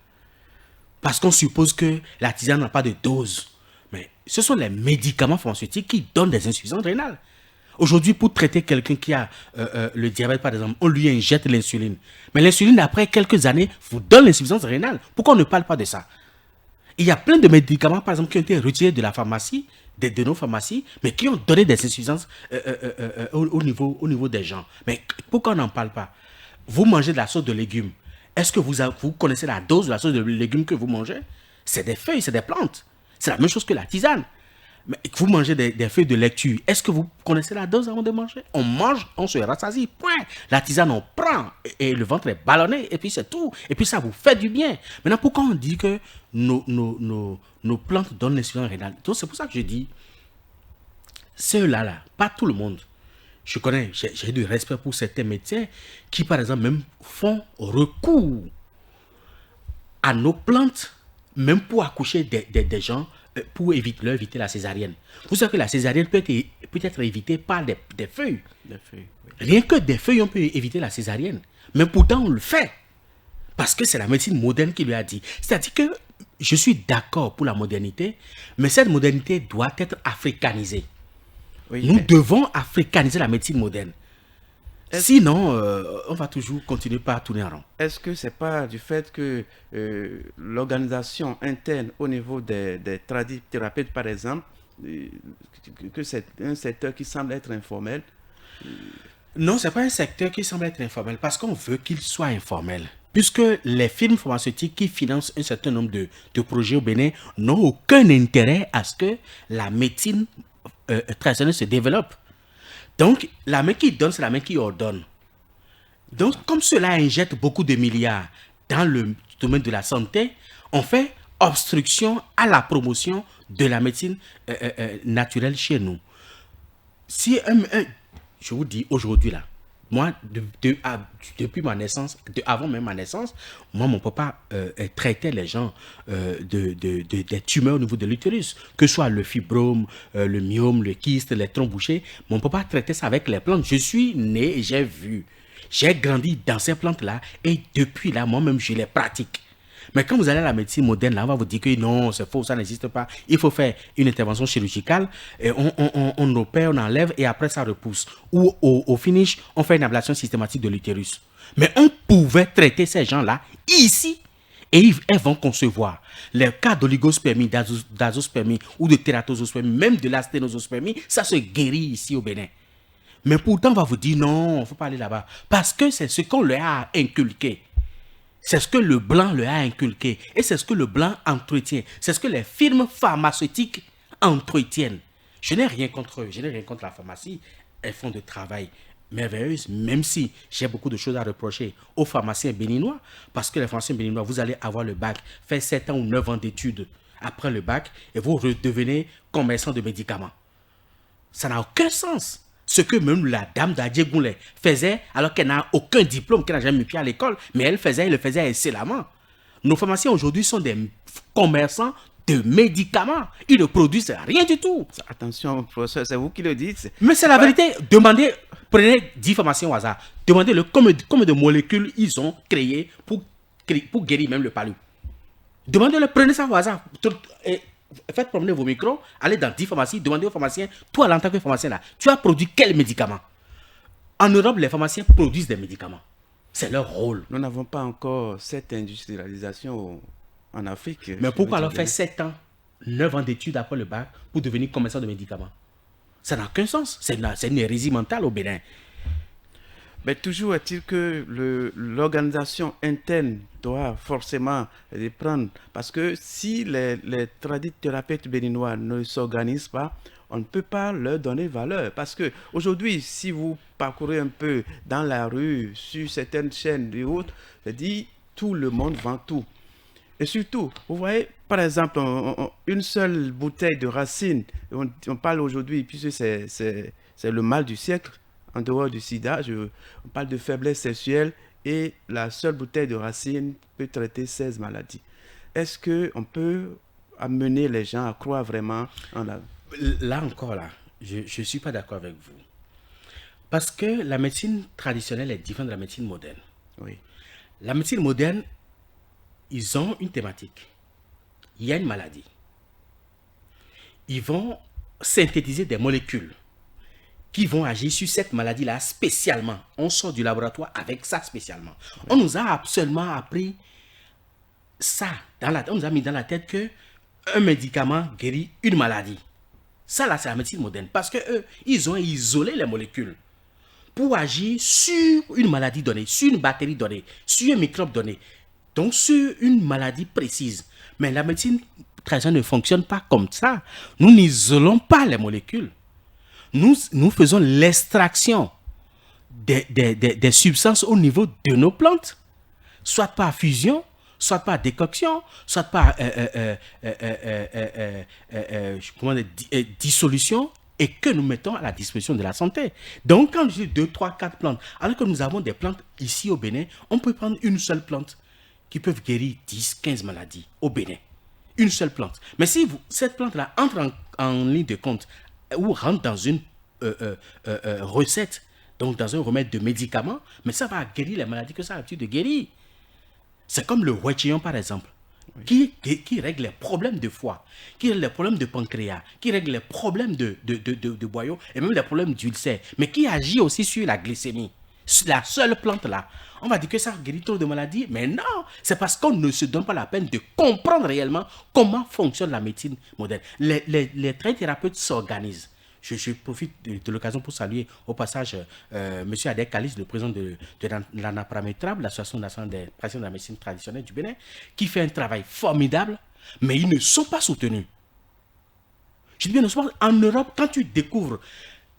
Parce qu'on suppose que la tisane n'a pas de dose. Mais ce sont les médicaments pharmaceutiques qui donnent des insuffisances rénales. Aujourd'hui, pour traiter quelqu'un qui a le diabète, par exemple, on lui injecte l'insuline. Mais l'insuline, après quelques années, vous donne l'insuffisance rénale. Pourquoi on ne parle pas de ça? Il y a plein de médicaments, par exemple, qui ont été retirés de la pharmacie, de nos pharmacies, mais qui ont donné des insuffisances au niveau des gens. Mais pourquoi on n'en parle pas? Vous mangez de la sauce de légumes. Est-ce que vous connaissez la dose de la sauce de légumes que vous mangez? C'est des feuilles, c'est des plantes. C'est la même chose que la tisane. Mais vous mangez des feuilles de laitue. Est-ce que vous connaissez la dose avant de manger? On mange, on se rassasie, point. La tisane, on prend et le ventre est ballonné et puis c'est tout. Et puis ça vous fait du bien. Maintenant, pourquoi on dit que nos plantes donnent l'insuffisance rénale? Donc c'est pour ça que je dis, ceux-là, pas tout le monde. Je connais, j'ai du respect pour certains médecins qui, par exemple, même font recours à nos plantes, même pour accoucher des gens, pour leur éviter la césarienne. Vous savez que la césarienne peut être évitée par des feuilles. Des feuilles, oui. Rien que des feuilles, on peut éviter la césarienne. Mais pourtant, on le fait. Parce que c'est la médecine moderne qui lui a dit. C'est-à-dire que je suis d'accord pour la modernité, mais cette modernité doit être africanisée. Oui, Nous devons africaniser la médecine moderne. Sinon, on va toujours continuer par tourner en rond. Est-ce que ce n'est pas du fait que l'organisation interne au niveau des tradithérapeutes, par exemple, que c'est un secteur qui semble être informel? Non, ce n'est pas un secteur qui semble être informel parce qu'on veut qu'il soit informel. Puisque les firmes pharmaceutiques qui financent un certain nombre de projets au Bénin n'ont aucun intérêt à ce que la médecine traditionnelle se développe. Donc, la main qui donne, c'est la main qui ordonne. Donc, comme cela injecte beaucoup de milliards dans le domaine de la santé, on fait obstruction à la promotion de la médecine naturelle chez nous. Si je vous dis aujourd'hui là, moi, depuis ma naissance, avant même ma naissance, moi, mon papa traitait les gens des tumeurs au niveau de l'utérus, que ce soit le fibrome, le myome, le kyste, les troncs bouchés. Mon papa traitait ça avec les plantes. Je suis né, j'ai vu, j'ai grandi dans ces plantes-là et depuis là, moi-même, je les pratique. Mais quand vous allez à la médecine moderne, là, on va vous dire que non, c'est faux, ça n'existe pas. Il faut faire une intervention chirurgicale, et on opère, on enlève et après ça repousse. Ou au finish, on fait une ablation systématique de l'utérus. Mais on pouvait traiter ces gens-là ici et elles vont concevoir. Les cas d'oligospermie, d'azospermie ou de tératosospermie, même de l'asténosospermie, ça se guérit ici au Bénin. Mais pourtant, on va vous dire non, il ne faut pas aller là-bas. Parce que c'est ce qu'on leur a inculqué. C'est ce que le blanc leur a inculqué. Et c'est ce que le blanc entretient. C'est ce que les firmes pharmaceutiques entretiennent. Je n'ai rien contre eux. Je n'ai rien contre la pharmacie. Elles font du travail merveilleux, même si j'ai beaucoup de choses à reprocher aux pharmaciens béninois. Parce que les pharmaciens béninois, vous allez avoir le bac, faire 7 ans ou 9 ans d'études après le bac, et vous redevenez commerçant de médicaments. Ça n'a aucun sens. Ce que même la dame d'Adjegoulé faisait alors qu'elle n'a aucun diplôme, qu'elle n'a jamais mis pied à l'école, mais elle le faisait excellemment. Nos pharmaciens aujourd'hui sont des commerçants de médicaments. Ils ne produisent rien du tout. Attention, professeur, c'est vous qui le dites. Mais c'est la vérité. Demandez, prenez 10 pharmaciens au hasard. Demandez-le combien de molécules ils ont créées pour guérir même le palu. Demandez-le, prenez ça au hasard. Faites promener vos micros, allez dans 10 pharmacies, demandez aux pharmaciens, toi, en tant que pharmacien là, tu as produit quel médicament? En Europe, les pharmaciens produisent des médicaments. C'est leur rôle. Nous n'avons pas encore cette industrialisation en Afrique. Mais pourquoi alors faire 7 ans, 9 ans d'études après le bac pour devenir commerçant de médicaments? Ça n'a aucun sens. C'est une hérésie mentale au Bénin. Mais toujours est-il que l'organisation interne doit forcément les prendre. Parce que si les tradithérapeutes béninois ne s'organisent pas, on ne peut pas leur donner valeur. Parce que aujourd'hui, si vous parcourez un peu dans la rue, sur certaines chaînes et autres, c'est-à-dire tout le monde vend tout. Et surtout, vous voyez, par exemple, une seule bouteille de racine, on parle aujourd'hui, puisque c'est le mal du siècle, en dehors du sida, on parle de faiblesse sexuelle, et la seule bouteille de racine peut traiter 16 maladies. Est-ce qu'on peut amener les gens à croire vraiment en la... Là encore, là, je ne suis pas d'accord avec vous. Parce que la médecine traditionnelle est différente de la médecine moderne. Oui, La médecine moderne, ils ont une thématique. Il y a une maladie. Ils vont synthétiser des molécules qui vont agir sur cette maladie-là spécialement. On sort du laboratoire avec ça spécialement. Oui. On nous a absolument appris ça. On nous a mis dans la tête que un médicament guérit une maladie. Ça, là, c'est la médecine moderne. Parce que eux, ils ont isolé les molécules pour agir sur une maladie donnée, sur une bactérie donnée, sur un microbe donné. Donc, sur une maladie précise. Mais la médecine traditionnelle ne fonctionne pas comme ça. Nous n'isolons pas les molécules. Nous faisons l'extraction des substances au niveau de nos plantes, soit par fusion, soit par décoction, soit par dissolution, et que nous mettons à la disposition de la santé. Donc, quand je dis 2, 3, 4 plantes, alors que nous avons des plantes ici au Bénin, on peut prendre une seule plante qui peut guérir 10, 15 maladies au Bénin. Une seule plante. Mais si cette plante-là entre en ligne de compte ou rentre dans une recette, donc dans un remède de médicaments, mais ça va guérir les maladies que ça a l'habitude de guérir. C'est comme le Huachion, par exemple, oui, qui règle les problèmes de foie, qui règle les problèmes de pancréas, qui règle les problèmes de boyaux et même les problèmes d'ulcère, mais qui agit aussi sur la glycémie. La seule plante là, on va dire que ça guérit trop de maladies, mais non, c'est parce qu'on ne se donne pas la peine de comprendre réellement comment fonctionne la médecine moderne. Les thérapeutes s'organisent. Je profite de l'occasion pour saluer au passage M. Adek Kalis, le président de l'ANAPRAMETRAB, l'Association nationale des praticiens de la médecine traditionnelle du Bénin, qui fait un travail formidable, mais ils ne sont pas soutenus. Je dis bien, en Europe, quand tu découvres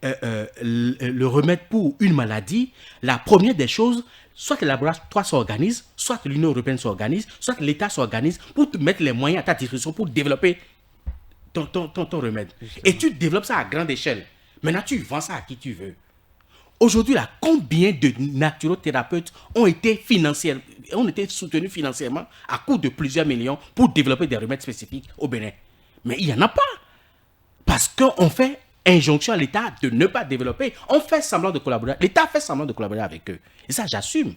le remède pour une maladie, la première des choses, soit que le laboratoire s'organise, soit que l'Union européenne s'organise, soit que l'État s'organise pour te mettre les moyens à ta disposition pour développer ton remède. Et tu développes ça à grande échelle. Maintenant, tu vends ça à qui tu veux. Aujourd'hui, là, combien de naturothérapeutes ont été soutenus financièrement à coût de plusieurs millions pour développer des remèdes spécifiques au Bénin? Mais il n'y en a pas. Parce qu'on fait injonction à l'État de ne pas développer. On fait semblant de collaborer. L'État fait semblant de collaborer avec eux. Et ça, j'assume.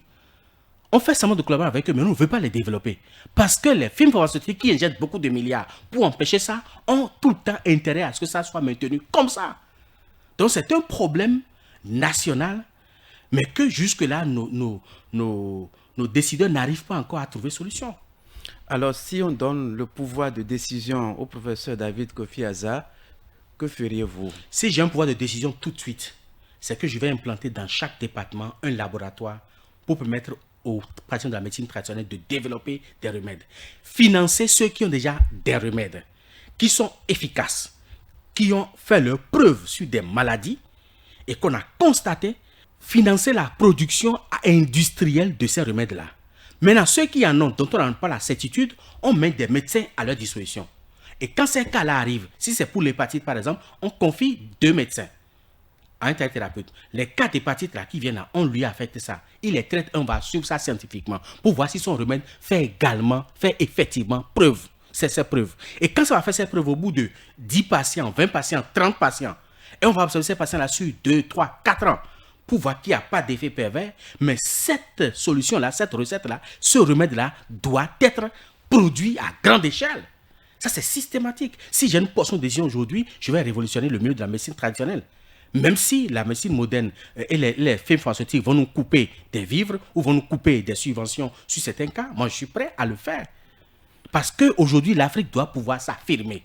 On fait semblant de collaborer avec eux, mais on ne veut pas les développer. Parce que les firmes pharmaceutiques qui injectent beaucoup de milliards pour empêcher ça ont tout le temps intérêt à ce que ça soit maintenu comme ça. Donc c'est un problème national, mais que jusque-là, nos décideurs n'arrivent pas encore à trouver solution. Alors, si on donne le pouvoir de décision au professeur David Kofi Azar, que feriez-vous? Si j'ai un pouvoir de décision tout de suite, c'est que je vais implanter dans chaque département un laboratoire pour permettre aux praticiens de la médecine traditionnelle de développer des remèdes. Financer ceux qui ont déjà des remèdes, qui sont efficaces, qui ont fait leur preuve sur des maladies et qu'on a constaté, financer la production industrielle de ces remèdes-là. Maintenant, ceux qui en ont, dont on n'a pas la certitude, on met des médecins à leur disposition. Et quand ces cas-là arrivent, si c'est pour l'hépatite par exemple, on confie 2 médecins à un thérapeute. Les cas d'hépatite là qui viennent là, on lui a fait ça. Il les traite, on va suivre ça scientifiquement pour voir si son remède fait effectivement preuve. C'est ses preuves. Et quand ça va faire ses preuves au bout de 10 patients, 20 patients, 30 patients, et on va observer ces patients-là sur 2, 3, 4 ans pour voir qu'il n'y a pas d'effet pervers, mais cette solution-là, cette recette-là, ce remède-là doit être produit à grande échelle. Ça, c'est systématique. Si j'ai une portion de décision aujourd'hui, je vais révolutionner le milieu de la médecine traditionnelle. Même si la médecine moderne et les firmes pharmaceutiques vont nous couper des vivres ou vont nous couper des subventions sur certains cas, moi, je suis prêt à le faire. Parce qu'aujourd'hui, l'Afrique doit pouvoir s'affirmer.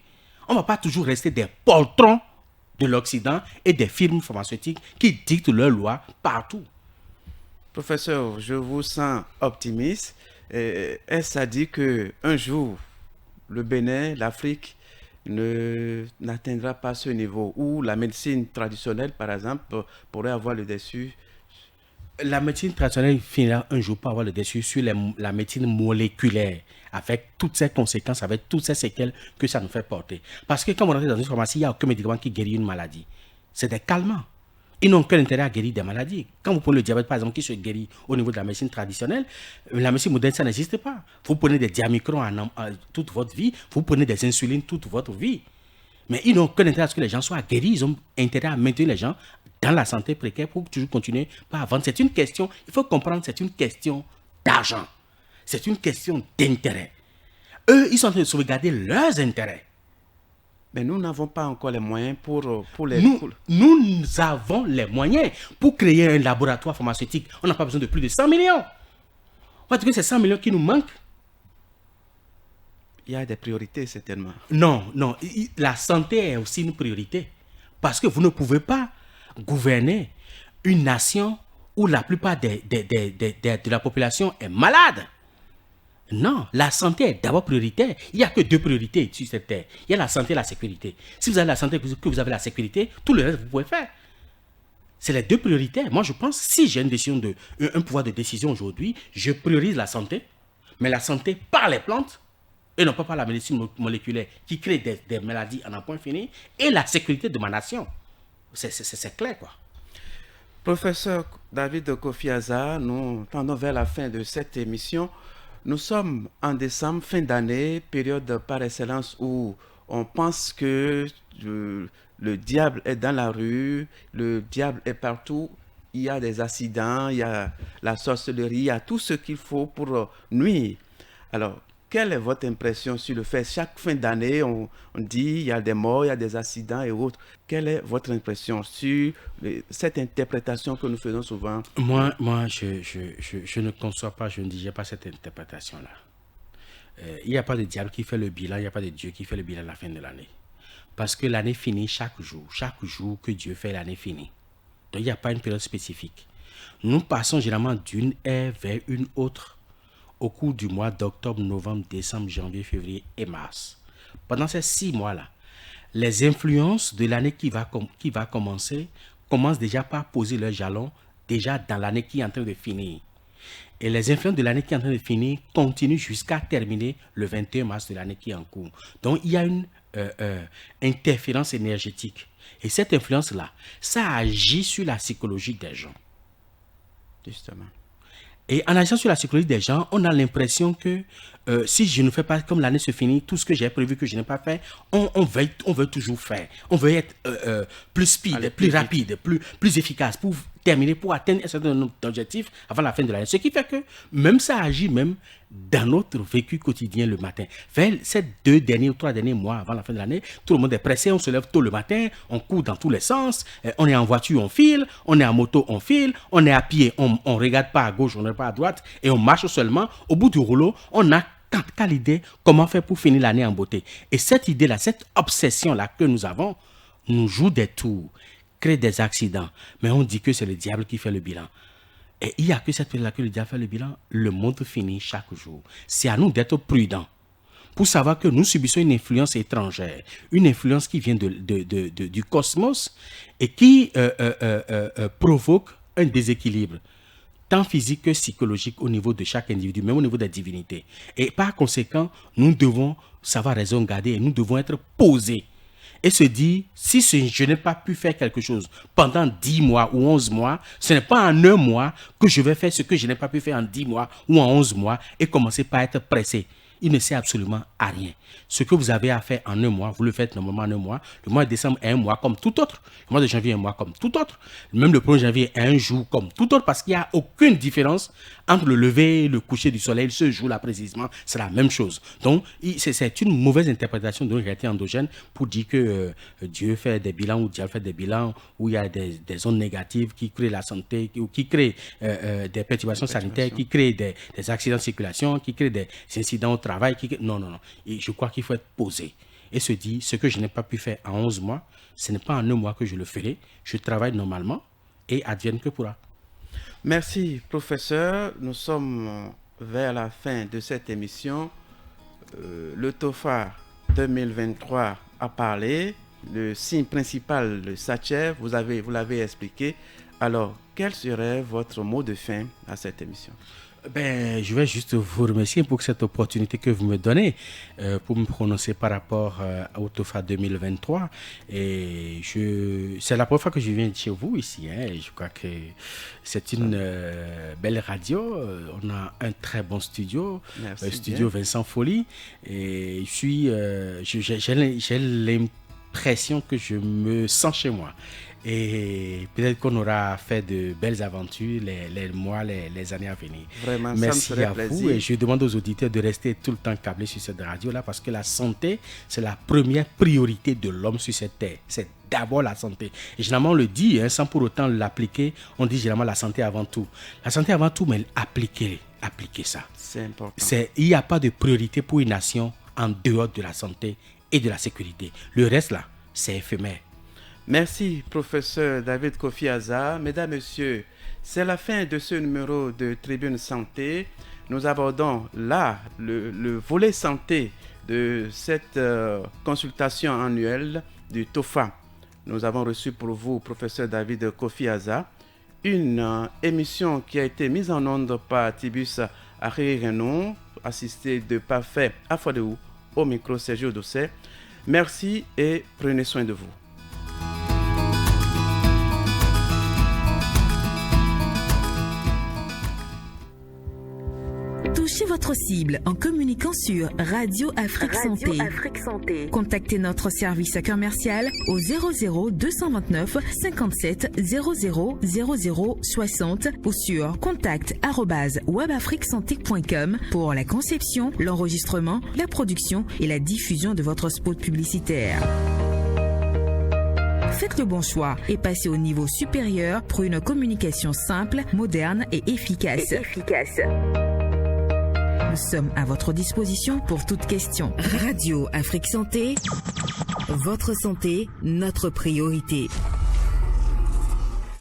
On ne va pas toujours rester des poltrons de l'Occident et des firmes pharmaceutiques qui dictent leurs lois partout. Professeur, je vous sens optimiste. Est-ce à dire qu'un jour, le Bénin, l'Afrique, n'atteindra pas ce niveau où la médecine traditionnelle, par exemple, pourrait avoir le dessus. La médecine traditionnelle finira un jour par avoir le dessus sur la médecine moléculaire, avec toutes ses conséquences, avec toutes ces séquelles que ça nous fait porter. Parce que quand on rentre dans une pharmacie, il n'y a aucun médicament qui guérit une maladie. C'est des calmants. Ils n'ont aucun intérêt à guérir des maladies. Quand vous prenez le diabète, par exemple, qui se guérit au niveau de la médecine traditionnelle, la médecine moderne, ça n'existe pas. Vous prenez des diamicrons toute votre vie, vous prenez des insulines toute votre vie. Mais ils n'ont aucun intérêt à ce que les gens soient guéris. Ils ont intérêt à maintenir les gens dans la santé précaire pour toujours continuer par vendre. C'est une question, il faut comprendre, c'est une question d'argent. C'est une question d'intérêt. Eux, ils sont en train de sauvegarder leurs intérêts. Mais nous n'avons pas encore les moyens pour les... Nous avons les moyens pour créer un laboratoire pharmaceutique. On n'a pas besoin de plus de 100 millions. On va dire que c'est 100 millions qui nous manquent. Il y a des priorités, certainement. Non, la santé est aussi une priorité. Parce que vous ne pouvez pas gouverner une nation où la plupart de la population est malade. Non, la santé est d'abord prioritaire. Il n'y a que deux priorités sur cette terre. Il y a la santé et la sécurité. Si vous avez la santé, que vous avez la sécurité, tout le reste, vous pouvez faire. C'est les deux prioritaires. Moi, je pense, si j'ai un pouvoir de décision aujourd'hui, je priorise la santé, mais la santé par les plantes, et non pas par la médecine moléculaire qui crée des maladies en un point fini, et la sécurité de ma nation. C'est clair, quoi. Professeur David Kofi Azar, nous tendons vers la fin de cette émission. Nous sommes en décembre, fin d'année, période par excellence où on pense que le diable est dans la rue, le diable est partout. Il y a des accidents, il y a la sorcellerie, il y a tout ce qu'il faut pour nuire. Alors, quelle est votre impression sur le fait? Chaque fin d'année, on dit il y a des morts, il y a des accidents et autres. Quelle est votre impression sur cette interprétation que nous faisons souvent? Moi, je ne conçois pas, je ne digère pas cette interprétation-là. Il n'y a pas de diable qui fait le bilan, il n'y a pas de Dieu qui fait le bilan à la fin de l'année. Parce que l'année finit chaque jour que Dieu fait, l'année finit. Donc il n'y a pas une période spécifique. Nous passons généralement d'une ère vers une autre au cours du mois d'octobre, novembre, décembre, janvier, février et mars. Pendant ces 6 mois-là, les influences de l'année qui va commencer commencent déjà par poser leurs jalons déjà dans l'année qui est en train de finir. Et les influences de l'année qui est en train de finir continuent jusqu'à terminer le 21 mars de l'année qui est en cours. Donc, il y a une interférence énergétique. Et cette influence-là, ça agit sur la psychologie des gens. Justement. Et en agissant sur la psychologie des gens, on a l'impression que si je ne fais pas, comme l'année se finit, tout ce que j'ai prévu que je n'ai pas fait, on veut toujours faire. On veut être plus speed, plus rapide, plus efficace pour terminer, pour atteindre un certain nombre d'objectifs avant la fin de l'année. Ce qui fait que même ça agit même dans notre vécu quotidien le matin. Vers ces 2 derniers ou 3 derniers mois avant la fin de l'année, tout le monde est pressé, on se lève tôt le matin, on court dans tous les sens, on est en voiture, on file, on est en moto, on file, on est à pied, on ne regarde pas à gauche, on ne regarde pas à droite, et on marche seulement. Au bout du rouleau, on a qu'à l'idée comment faire pour finir l'année en beauté. Et cette idée-là, cette obsession-là que nous avons, nous joue des tours, crée des accidents, mais on dit que c'est le diable qui fait le bilan. Et il n'y a que cette période-là que le diable fait le bilan, le monde finit chaque jour. C'est à nous d'être prudents pour savoir que nous subissons une influence étrangère, une influence qui vient du cosmos et qui provoque un déséquilibre, tant physique que psychologique au niveau de chaque individu, même au niveau des divinités. Et par conséquent, nous devons savoir raison garder et nous devons être posés. Et se dire, si je n'ai pas pu faire quelque chose pendant 10 mois ou 11 mois, ce n'est pas en 1 mois que je vais faire ce que je n'ai pas pu faire en 10 mois ou en 11 mois et commencer par être pressé. Il ne sert absolument à rien. Ce que vous avez à faire en 1 mois, vous le faites normalement en 1 mois. Le mois de décembre est un mois comme tout autre. Le mois de janvier est un mois comme tout autre. Même le 1er janvier est un jour comme tout autre parce qu'il n'y a aucune différence entre le lever et le coucher du soleil. Ce jour-là précisément, c'est la même chose. Donc, c'est une mauvaise interprétation de réalité endogène pour dire que Dieu fait des bilans ou Dieu fait des bilans où il y a des zones négatives qui créent la santé, ou qui créent des perturbations sanitaires, qui créent des accidents de circulation, qui créent des incidents au travail. Non. Et je crois qu'il faut être posé et se dire, ce que je n'ai pas pu faire en 11 mois, ce n'est pas en 1 mois que je le ferai. Je travaille normalement et advienne que pourra. Merci, professeur. Nous sommes vers la fin de cette émission. Le TOFA 2023 a parlé, le signe principal, le sachet, vous l'avez expliqué. Alors, quel serait votre mot de fin à cette émission? Je vais juste vous remercier pour cette opportunité que vous me donnez pour me prononcer par rapport au TOFA 2023. Et c'est la première fois que je viens chez vous ici. Je crois que c'est une belle radio. On a un très bon studio, studio bien. Vincent Folly. Et j'ai l'impression que je me sens chez moi. Et peut-être qu'on aura fait de belles aventures les mois, les années à venir. Vraiment, merci à plaisir. vous. Et je demande aux auditeurs de rester tout le temps câblés sur cette radio-là parce que la santé, c'est la première priorité de l'homme sur cette terre. C'est d'abord la santé. Et généralement, on le dit, sans pour autant l'appliquer. On dit généralement la santé avant tout. La santé avant tout, mais appliquez ça. C'est important. Il n'y a pas de priorité pour une nation en dehors de la santé et de la sécurité. Le reste, là, c'est éphémère. Merci, professeur David Kofi Aza. Mesdames, Messieurs, c'est la fin de ce numéro de Tribune Santé. Nous abordons là le volet santé de cette consultation annuelle du TOFA. Nous avons reçu pour vous, professeur David Kofi Aza, une émission qui a été mise en onde par Tibus Arirenon, assisté de Parfait Afadéou, au micro Sergio Dossé. Merci et prenez soin de vous. Touchez votre cible en communiquant sur Radio Afrique Santé. Contactez notre service commercial au 00 229 57 00 00 60 ou sur contact@webafriquesanté.com pour la conception, l'enregistrement, la production et la diffusion de votre spot publicitaire. Faites le bon choix et passez au niveau supérieur pour une communication simple, moderne et efficace. Nous sommes à votre disposition pour toute question. Radio Afrique Santé, votre santé, notre priorité.